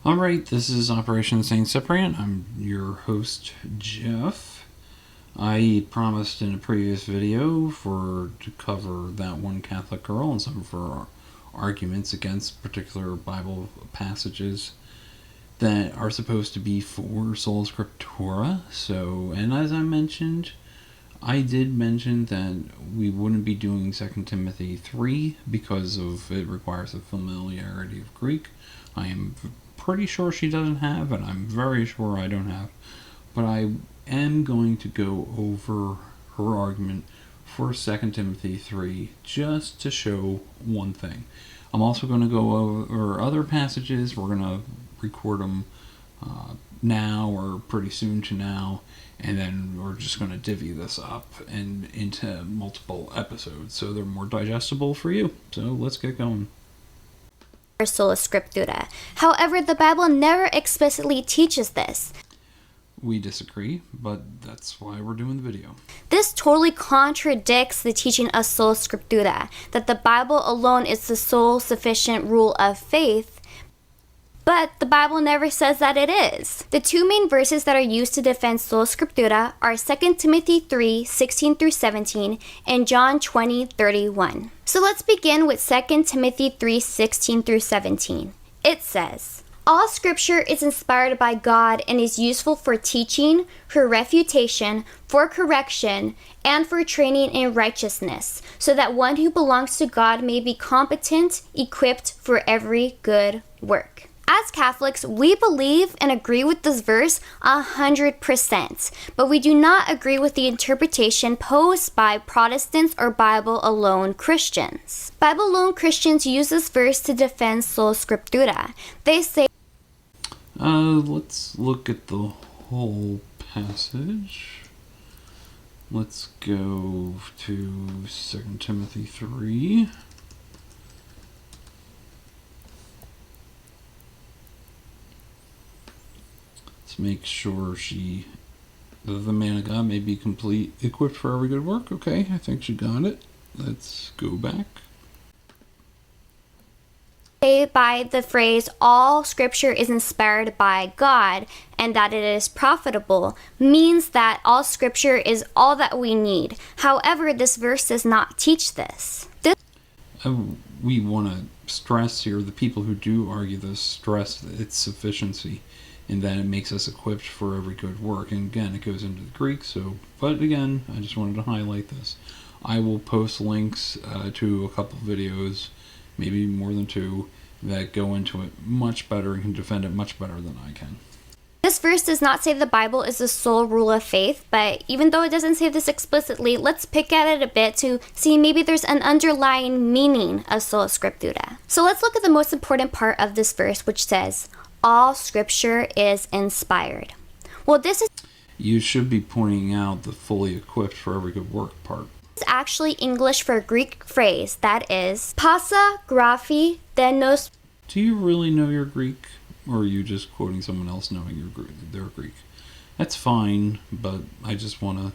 Alright, this is Operation St. Cyprian. I'm your host, Jeff. I promised in a previous video to cover that one Catholic girl and some of her arguments against particular Bible passages that are supposed to be for sola scriptura. And as I mentioned, I did mention that we wouldn't be doing 2 Timothy 3 because it requires a familiarity of Greek. I am pretty sure she doesn't have, and I'm very sure I don't have. But I am going to go over her argument for 2 Timothy 3 just to show one thing. I'm also going to go over other passages. We're going to record them now or pretty soon to now, and then we're just going to divvy this up and into multiple episodes so they're more digestible for you. So let's get going. Sola scriptura. However, the Bible never explicitly teaches this. We disagree, but that's why we're doing the video. This totally contradicts the teaching of sola scriptura, that the Bible alone is the sole sufficient rule of faith, but the Bible never says that it is. The two main verses that are used to defend sola scriptura are 2 Timothy 3, 16 through 17, and John 20, 31. So let's begin with 2 Timothy 3, 16 through 17. It says, "All scripture is inspired by God and is useful for teaching, for refutation, for correction, and for training in righteousness, so that one who belongs to God may be competent, equipped for every good work." As Catholics, we believe and agree with this verse 100%, but we do not agree with the interpretation posed by Protestants or Bible-alone Christians. Bible-alone Christians use this verse to defend sola scriptura. They say, let's look at the whole passage. Let's go to 2 Timothy 3. To make sure the man of God may be complete, equipped for every good work. Okay, I think she got it. Let's go back. by the phrase, all scripture is inspired by God and that it is profitable, means that all scripture is all that we need. However, this verse does not teach this. We want to stress here, the people who do argue this stress its sufficiency, and that it makes us equipped for every good work. And again, it goes into the Greek, but again, I just wanted to highlight this. I will post links to a couple videos, maybe more than two, that go into it much better and can defend it much better than I can. This verse does not say the Bible is the sole rule of faith, but even though it doesn't say this explicitly, let's pick at it a bit to see maybe there's an underlying meaning of sola scriptura. So let's look at the most important part of this verse, which says, all scripture is inspired. Well, this is You should be pointing out the fully equipped for every good work part. It's actually English for a Greek phrase that is passa graphi denos. Do you really know your Greek? Or are you just quoting someone else knowing their Greek? That's fine, but I just want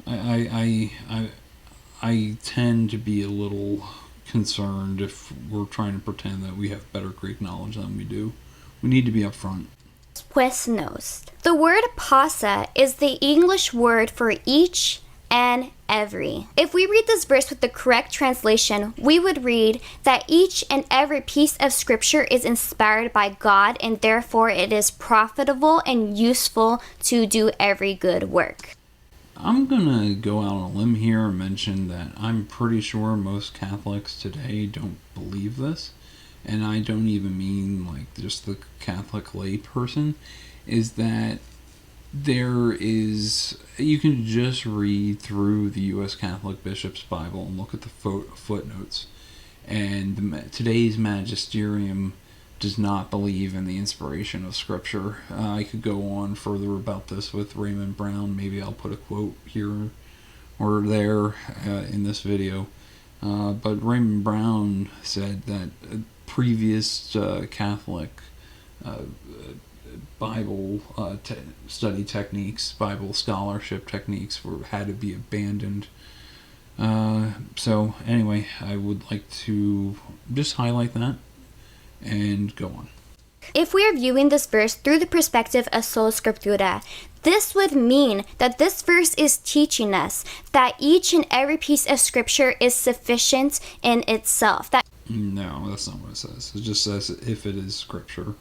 to... I tend to be a little concerned if we're trying to pretend that we have better Greek knowledge than we do. We need to be upfront. Pues nos. The word passa is the English word for each and every. If we read this verse with the correct translation, we would read that each and every piece of scripture is inspired by God and therefore it is profitable and useful to do every good work. I'm gonna go out on a limb here and mention that I'm pretty sure most Catholics today don't believe this, and I don't even mean like just the Catholic lay person, is that you can just read through the U.S. Catholic Bishop's Bible and look at the footnotes, and today's magisterium does not believe in the inspiration of Scripture. I could go on further about this with Raymond Brown. Maybe I'll put a quote here or there in this video. But Raymond Brown said that previous Catholic Bible study techniques, Bible scholarship techniques had to be abandoned. So anyway, I would like to just highlight that and go on. If we are viewing this verse through the perspective of sola scriptura, this would mean that this verse is teaching us that each and every piece of scripture is sufficient in itself. No, that's not what it says. It just says if it is scripture.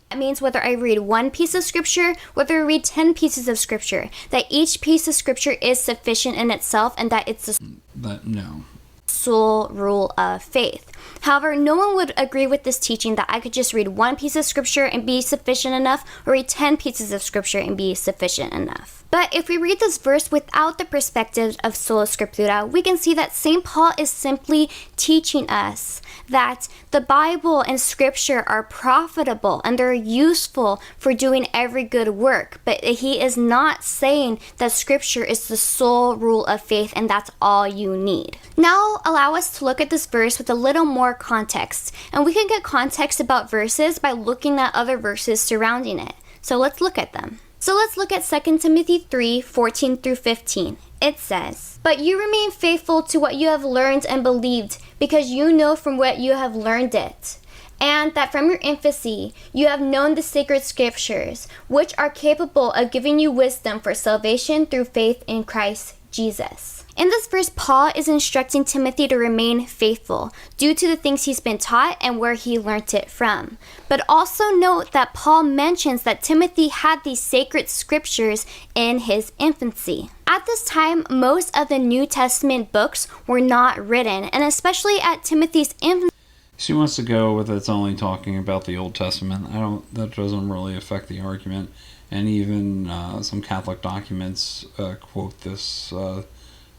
That means whether I read one piece of scripture, whether I read 10 pieces of scripture, that each piece of scripture is sufficient in itself and that it's No. sole rule of faith. However, no one would agree with this teaching that I could just read one piece of scripture and be sufficient enough, or read 10 pieces of scripture and be sufficient enough. But if we read this verse without the perspective of sola scriptura, we can see that St. Paul is simply teaching us that the Bible and scripture are profitable and they're useful for doing every good work. But he is not saying that scripture is the sole rule of faith and that's all you need. Now allow us to look at this verse with a little more context. And we can get context about verses by looking at other verses surrounding it. So let's look at them. So let's look at 2 Timothy 3:14 through 15. It says, "But you remain faithful to what you have learned and believed, because you know from what you have learned it, and that from your infancy you have known the sacred scriptures, which are capable of giving you wisdom for salvation through faith in Christ Jesus." In this verse, Paul is instructing Timothy to remain faithful due to the things he's been taught and where he learnt it from. But also note that Paul mentions that Timothy had these sacred scriptures in his infancy. At this time, most of the New Testament books were not written, and especially at Timothy's infancy. She wants to go with it's only talking about the Old Testament. That doesn't really affect the argument. And even some Catholic documents quote this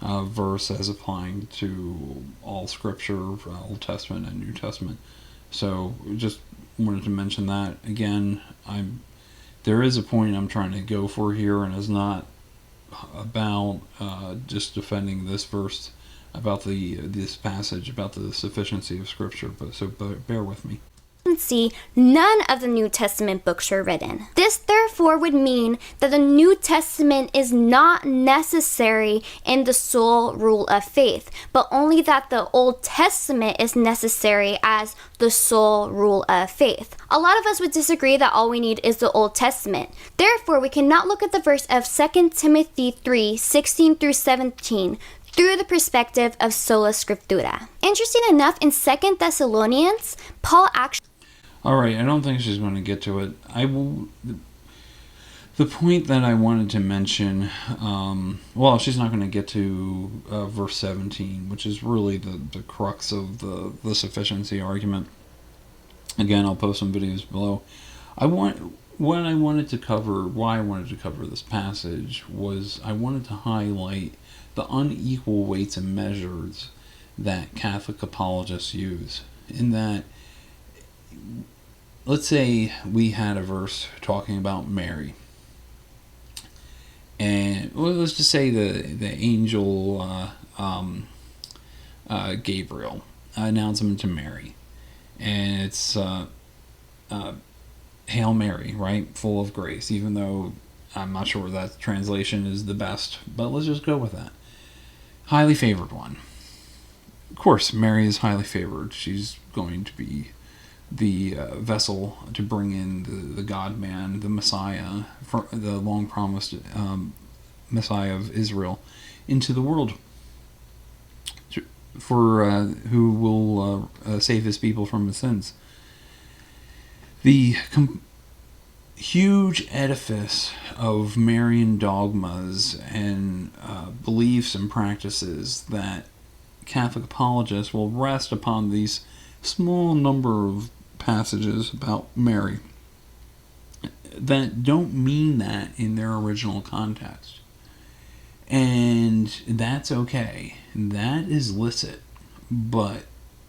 verse as applying to all scripture, Old Testament and New Testament. So just wanted to mention that. Again, there is a point I'm trying to go for here, and it's not about just defending this verse, about this passage, about the sufficiency of scripture, but bear with me. None of the New Testament books were written. This therefore would mean that the New Testament is not necessary in the sole rule of faith, but only that the Old Testament is necessary as the sole rule of faith. A lot of us would disagree that all we need is the Old Testament. Therefore, we cannot look at the verse of 2 Timothy 3:16 through 17 through the perspective of sola scriptura. Interesting enough, in 2 Thessalonians, Paul actually... All right, I don't think she's going to get to it. The point that I wanted to mention, she's not going to get to verse 17, which is really the crux of the sufficiency argument. Again, I'll post some videos below. Why I wanted to cover this passage was I wanted to highlight the unequal weights and measures that Catholic apologists use. In that, let's say we had a verse talking about Mary, and let's just say the angel Gabriel announcement to Mary, and it's Hail Mary, right, full of grace, even though I'm not sure that translation is the best, but let's just go with that. Highly favored one. Of course, Mary is highly favored. She's going to be the vessel to bring in the God-man, the Messiah, the long-promised Messiah of Israel, into the world, who will save his people from his sins. The huge edifice of Marian dogmas and beliefs and practices that Catholic apologists will rest upon these small number of passages about Mary that don't mean that in their original context. And that's okay. That is licit. But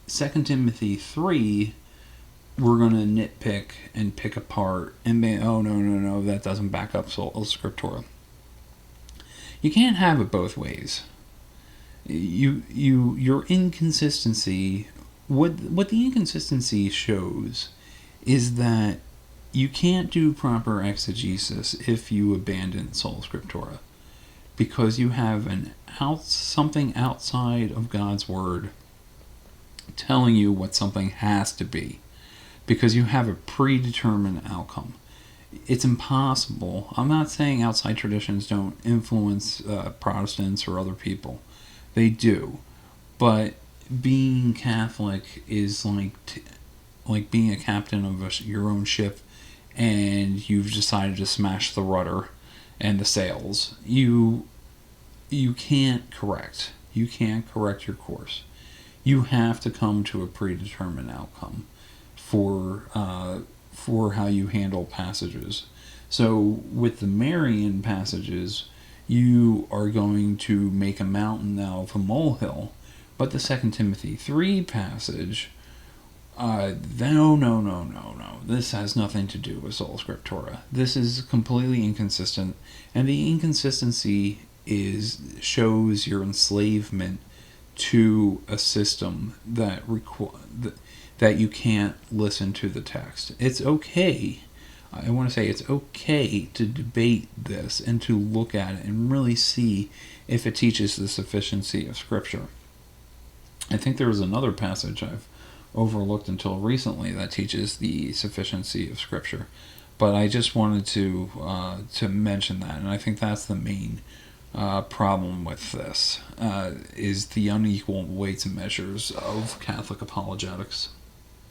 2 Timothy 3, we're going to nitpick and pick apart and be, no, that doesn't back up sola scriptura. You can't have it both ways. Your inconsistency, what the inconsistency shows is that you can't do proper exegesis if you abandon sola scriptura, because you have something outside of God's word telling you what something has to be. because you have a predetermined outcome. It's impossible. I'm not saying outside traditions don't influence Protestants or other people. They do. But being Catholic is like being a captain of your own ship, and you've decided to smash the rudder and the sails. You can't correct. You can't correct your course. You have to come to a predetermined outcome for how you handle passages. So with the Marian passages, you are going to make a mountain out of a molehill. But the 2 Timothy 3 passage, no. This has nothing to do with sola scriptura. This is completely inconsistent, and the inconsistency shows your enslavement to a system that that you can't listen to the text. It's okay. I want to say it's okay to debate this and to look at it and really see if it teaches the sufficiency of Scripture. I think there was another passage I've overlooked until recently that teaches the sufficiency of Scripture, but I just wanted to mention that, and I think that's the main problem with this, is the unequal weights and measures of Catholic apologetics.